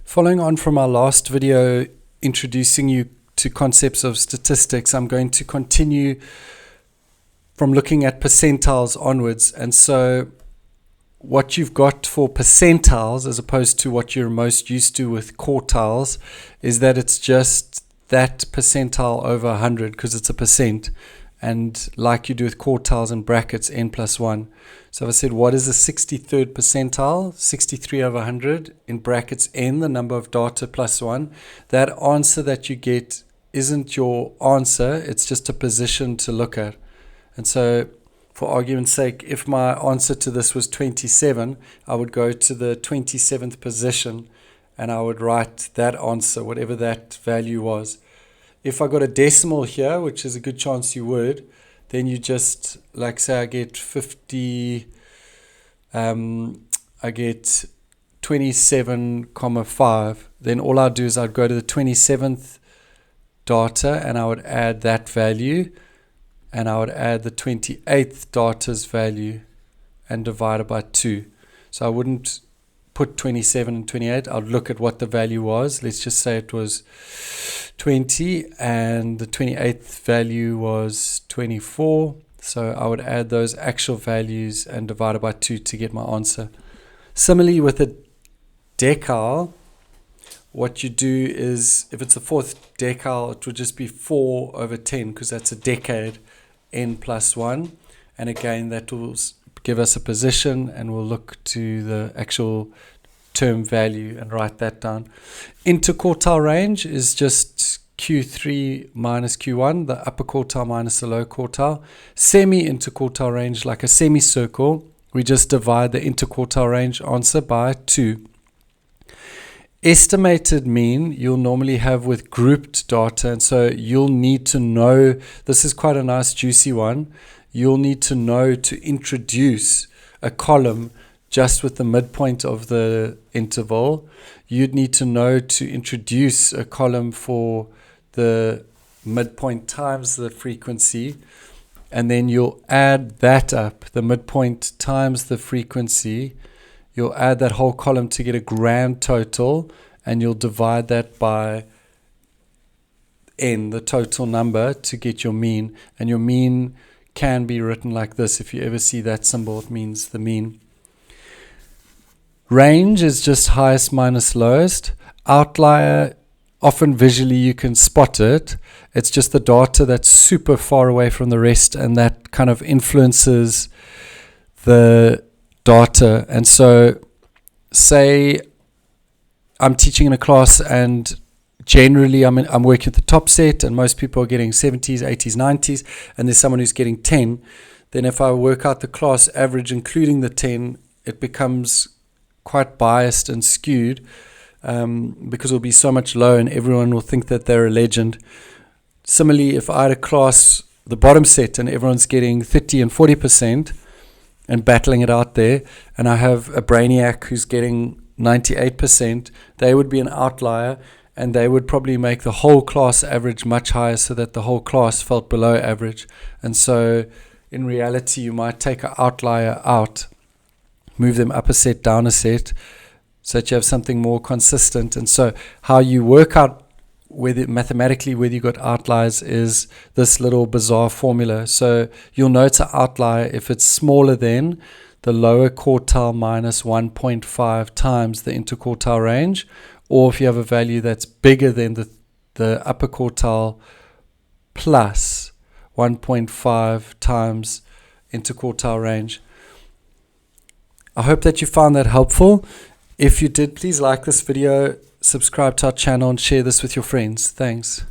Following on from our last video introducing you to concepts of statistics, I'm going to continue from looking at percentiles onwards. And so what you've got for percentiles, as opposed to what you're most used to with quartiles, is that it's just that percentile over 100 because it's a percent. And like you do with quartiles and brackets, n plus 1. So if I said, what is the 63rd percentile? 63 over 100, in brackets n, the number of data plus 1. That answer that you get isn't your answer, it's just a position to look at. And so, for argument's sake, if my answer to this was 27, I would go to the 27th position and I would write that answer, whatever that value was. If I got a decimal here, which is a good chance you would, then you just, like say I get 50, I get 27,5. Then all I'd do is I'd go to the 27th data and I would add that value, and I would add the 28th data's value and divide it by 2. So I wouldn't put 27 and 28. I'd look at what the value was. Let's just say it was 20 and the 28th value was 24. So I would add those actual values and divide it by 2 to get my answer. Similarly with a decile, what you do is, if it's a fourth decile, it would just be 4 over 10 because that's a decade, n plus 1. And again, that will give us a position, and we'll look to the actual term value and write that down. Interquartile range is just Q3 minus Q1, the upper quartile minus the lower quartile. Semi-interquartile range, like a semicircle, we just divide the interquartile range answer by 2. Estimated mean you'll normally have with grouped data, and so you'll need to know, this is quite a nice juicy one, you'll need to know to introduce a column just with the midpoint of the interval. You'd need to know to introduce a column for the midpoint times the frequency, and then you'll add that up, the midpoint times the frequency. You'll add that whole column to get a grand total, and you'll divide that by n, the total number, to get your mean. And your mean can be written like this. If you ever see that symbol, it means the mean. Range is just highest minus lowest. Outlier, often visually you can spot it. It's just the data that's super far away from the rest, and that kind of influences the data. And so say I'm teaching in a class and generally I'm working with the top set and most people are getting 70s, 80s, 90s, and there's someone who's getting 10, then if I work out the class average including the 10, it becomes quite biased and skewed because it'll be so much lower and everyone will think that they're a legend. Similarly, if I had a class, the bottom set, and everyone's getting 30 and 40% and battling it out there, and I have a brainiac who's getting 98%, they would be an outlier, and they would probably make the whole class average much higher so that the whole class felt below average. And so in reality, you might take an outlier out, move them up a set, down a set, so that you have something more consistent. And so how you work out whether mathematically whether you got outliers is this little bizarre formula. So you'll know it's an outlier if it's smaller than the lower quartile minus 1.5 times the interquartile range, or if you have a value that's bigger than the upper quartile plus 1.5 times interquartile range. I hope that you found that helpful. If you did, please like this video, subscribe to our channel, and share this with your friends. Thanks.